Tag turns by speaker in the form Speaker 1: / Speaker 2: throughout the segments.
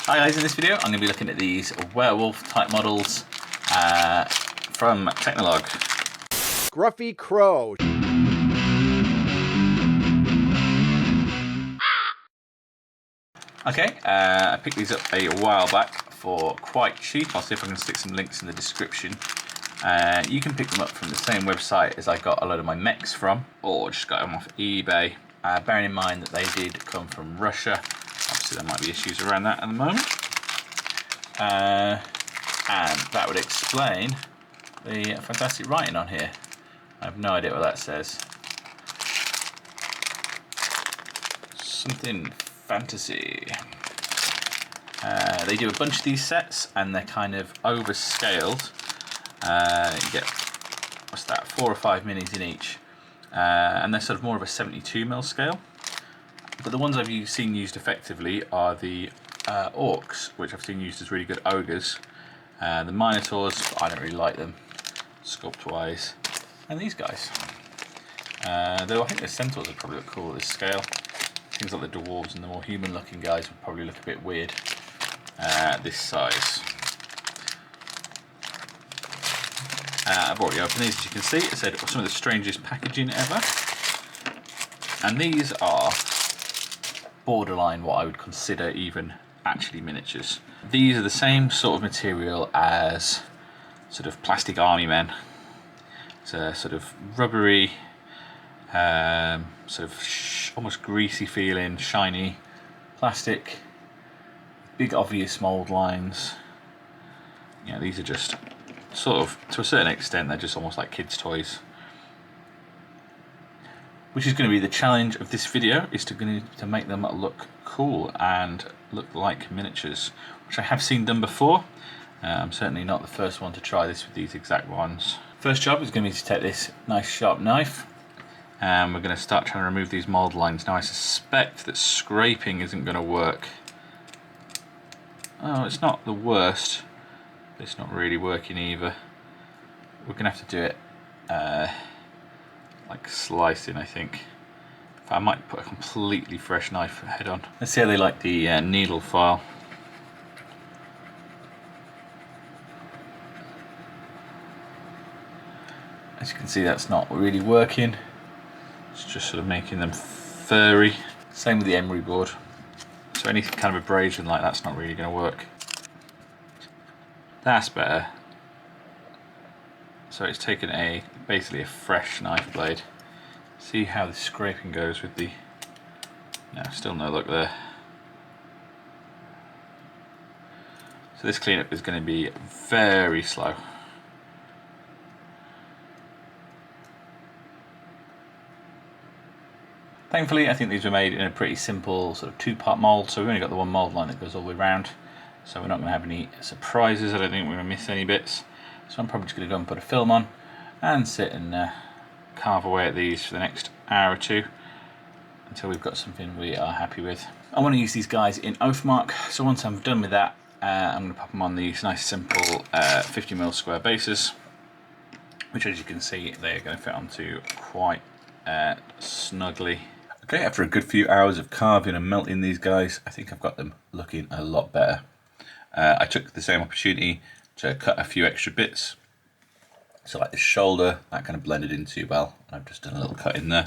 Speaker 1: Hi guys, in this video I'm going to be looking at these werewolf type models from Tehnolog.
Speaker 2: Gruffy Crow.
Speaker 1: Okay, I picked these up a while back for quite cheap. I'll see if I can stick some links in the description. You can pick them up from the same website as I got a load of my mechs from, or just got them off eBay. Bearing in mind that they did come from Russia. Obviously there might be issues around that at the moment. And that would explain the fantastic writing on here. I have no idea what that says. Something fantasy. They do a bunch of these sets and they're kind of overscaled. You get, what's that, 4 or 5 minis in each. And they're sort of more of a 72mm scale. But the ones I've seen used effectively are the orcs, which I've seen used as really good ogres. The minotaurs, I don't really like them sculpt wise. And these guys. Though I think the centaurs would probably look cool at this scale. Things like the dwarves and the more human looking guys would probably look a bit weird at this size. I've already opened these, as you can see. It said some of the strangest packaging ever. And these are borderline what I would consider even actually miniatures. These are the same sort of material as sort of plastic army men. It's a sort of rubbery, sort of almost greasy feeling, shiny plastic, big obvious mould lines. Yeah, these are just sort of, to a certain extent, they're just almost like kids' toys. Which is going to be the challenge of this video, is to make them look cool and look like miniatures, which I have seen done before. I'm certainly not the first one to try this with these exact ones. First job is going to be to take this nice sharp knife and we're going to start trying to remove these mould lines. Now I suspect that scraping isn't going to work. Oh, it's not the worst, but it's not really working either. We're going to have to do it like slicing, I think. I might put a completely fresh knife head on. Let's see how they like the needle file. As you can see, that's not really working. It's just sort of making them furry. Same with the emery board. So any kind of abrasion like that's not really going to work. That's better. So it's taken basically a fresh knife blade. See how the scraping goes with the... No, still no luck there. So this cleanup is going to be very slow. Thankfully, I think these were made in a pretty simple sort of 2-part mould, so we've only got the one mould line that goes all the way around. So we're not going to have any surprises. I don't think we're going to miss any bits. So I'm probably just going to go and put a film on and sit and carve away at these for the next hour or two until we've got something we are happy with. I want to use these guys in Oathmark, so once I'm done with that, I'm going to pop them on these nice simple 50mm square bases, which, as you can see, they're going to fit onto quite snugly. Okay, after a good few hours of carving and melting these guys, I think I've got them looking a lot better. I took the same opportunity to cut a few extra bits. So like the shoulder, that kind of blended in too well. I've just done a little cut in there.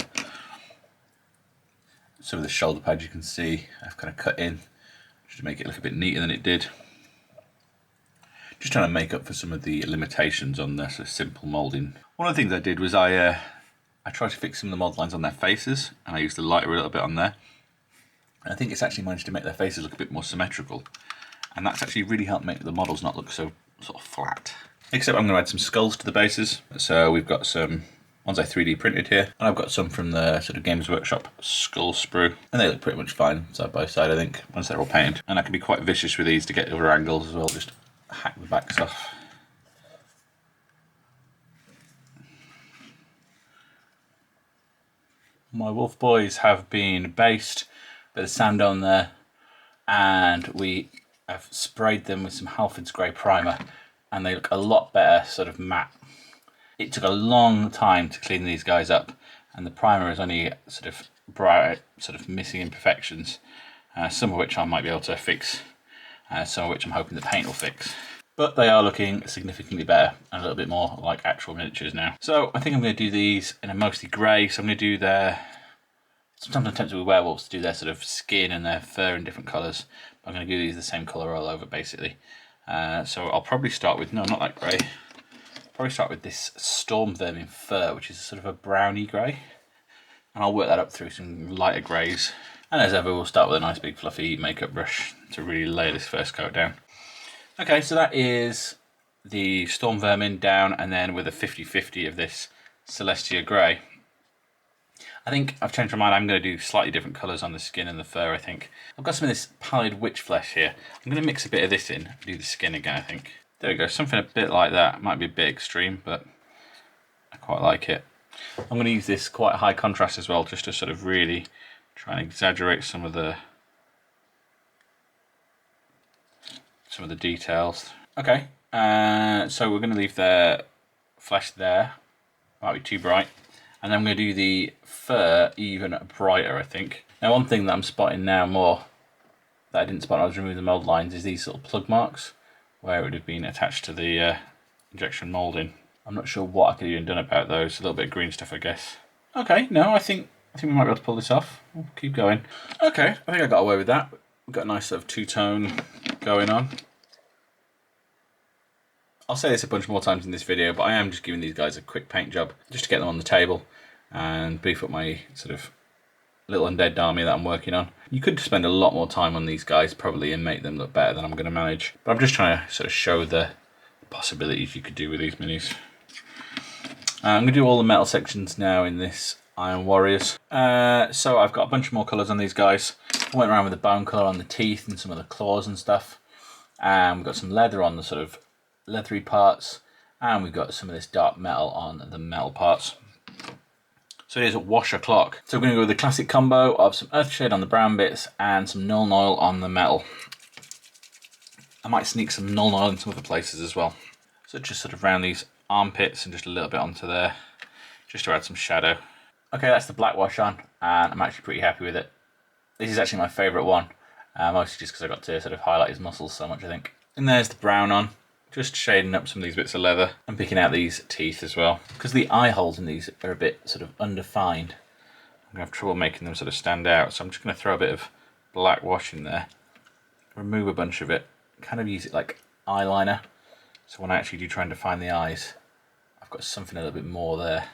Speaker 1: Some of the shoulder pads you can see I've kind of cut in just to make it look a bit neater than it did. Just trying to make up for some of the limitations on the sort of simple moulding. One of the things I did was I tried to fix some of the mould lines on their faces, and I used the lighter a little bit on there. And I think it's actually managed to make their faces look a bit more symmetrical. And that's actually really helped make the models not look so sort of flat. Except I'm going to add some skulls to the bases. So we've got some ones I 3D printed here, and I've got some from the sort of Games Workshop skull sprue, and they look pretty much fine side by side, I think, once they're all painted. And I can be quite vicious with these to get other angles as well, just hack the backs off. My wolf boys have been based, bit of sand on there, and we have sprayed them with some Halford's Grey primer, and they look a lot better, sort of matte. It took a long time to clean these guys up, and the primer is only sort of bright, sort of missing imperfections, some of which I might be able to fix some of which I'm hoping the paint will fix. But they are looking significantly better and a little bit more like actual miniatures now. So I think I'm going to do these in a mostly grey. So I'm going to do their, sometimes I'm tempted with werewolves to do their sort of skin and their fur in different colours. But I'm going to do these the same colour all over basically. So I'll probably start with, no, not that grey. Probably start with this storm vermin fur, which is sort of a browny grey. And I'll work that up through some lighter greys. And as ever, we'll start with a nice big fluffy makeup brush to really lay this first coat down. Okay, so that is the storm vermin down, and then with a 50-50 of this Celestia grey. I think I've changed my mind. I'm going to do slightly different colours on the skin and the fur, I think. I've got some of this pallid witch flesh here. I'm going to mix a bit of this in and do the skin again, I think. There we go, something a bit like that. Might be a bit extreme, but I quite like it. I'm going to use this quite high contrast as well, just to sort of really try and exaggerate some of the details. Okay, so we're going to leave the flesh there. Might be too bright. And then I'm going to do the fur even brighter, I think. Now, one thing that I'm spotting now more that I didn't spot when I was removing the mould lines is these little plug marks where it would have been attached to the injection moulding. I'm not sure what I could have even done about those. A little bit of green stuff, I guess. Okay, no, I think we might be able to pull this off. We'll keep going. Okay, I think I got away with that. We've got a nice sort of two-tone going on. I'll say this a bunch more times in this video, but I am just giving these guys a quick paint job just to get them on the table and beef up my sort of little undead army that I'm working on. You could spend a lot more time on these guys probably and make them look better than I'm going to manage, but I'm just trying to sort of show the possibilities you could do with these minis. I'm going to do all the metal sections now in this Iron Warriors. So I've got a bunch more colours on these guys. I went around with the bone colour on the teeth and some of the claws and stuff. We've got some leather on the sort of leathery parts, and we've got some of this dark metal on the metal parts. So it is a wash o'clock. So we're going to go with the classic combo of some Earthshade on the brown bits and some Null Oil on the metal. I might sneak some Null Oil in some other places as well. So just sort of round these armpits and just a little bit onto there, just to add some shadow. Okay, that's the black wash on, and I'm actually pretty happy with it. This is actually my favourite one, mostly just because I got to sort of highlight his muscles so much, I think. And there's the brown on. Just shading up some of these bits of leather and picking out these teeth as well. Because the eye holes in these are a bit sort of undefined, I'm going to have trouble making them sort of stand out. So I'm just going to throw a bit of black wash in there, remove a bunch of it, kind of use it like eyeliner. So when I actually do try and define the eyes, I've got something a little bit more there.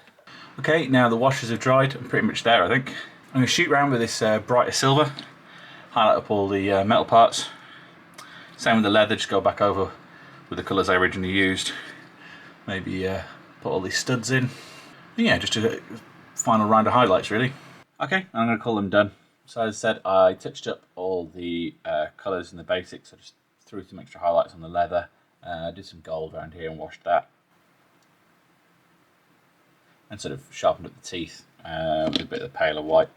Speaker 1: Okay, now the washes have dried. I'm pretty much there, I think. I'm going to shoot around with this brighter silver, highlight up all the metal parts. Same with the leather, just go back over with the colours I originally used. Maybe put all these studs in. And yeah, just a final round of highlights really. Okay, I'm going to call them done. So as I said, I touched up all the colours and the basics. I just threw some extra highlights on the leather, did some gold around here and washed that. And sort of sharpened up the teeth with a bit of the paler white.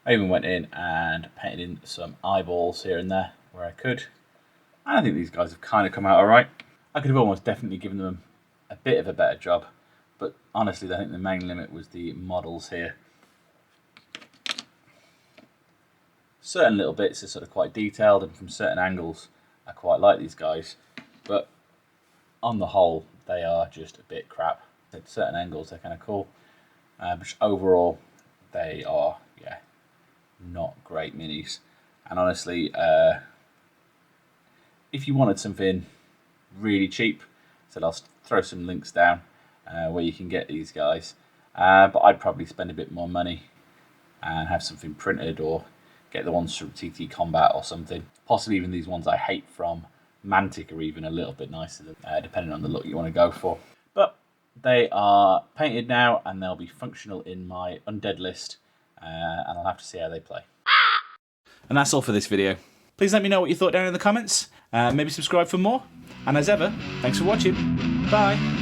Speaker 1: I even went in and painted in some eyeballs here and there where I could. And I think these guys have kind of come out alright. I could have almost definitely given them a bit of a better job, but honestly I think the main limit was the models here. Certain little bits are sort of quite detailed, and from certain angles I quite like these guys, but on the whole they are just a bit crap. At certain angles they're kind of cool, but overall they are, yeah, not great minis. And honestly, if you wanted something really cheap, so I'll throw some links down where you can get these guys, but I'd probably spend a bit more money and have something printed, or get the ones from TT Combat or something. Possibly even these ones I hate from Mantic are even a little bit nicer, depending on the look you want to go for. But they are painted now and they'll be functional in my undead list, and I'll have to see how they play. And that's all for this video. Please let me know what you thought down in the comments. Maybe subscribe for more. And as ever, thanks for watching. Bye.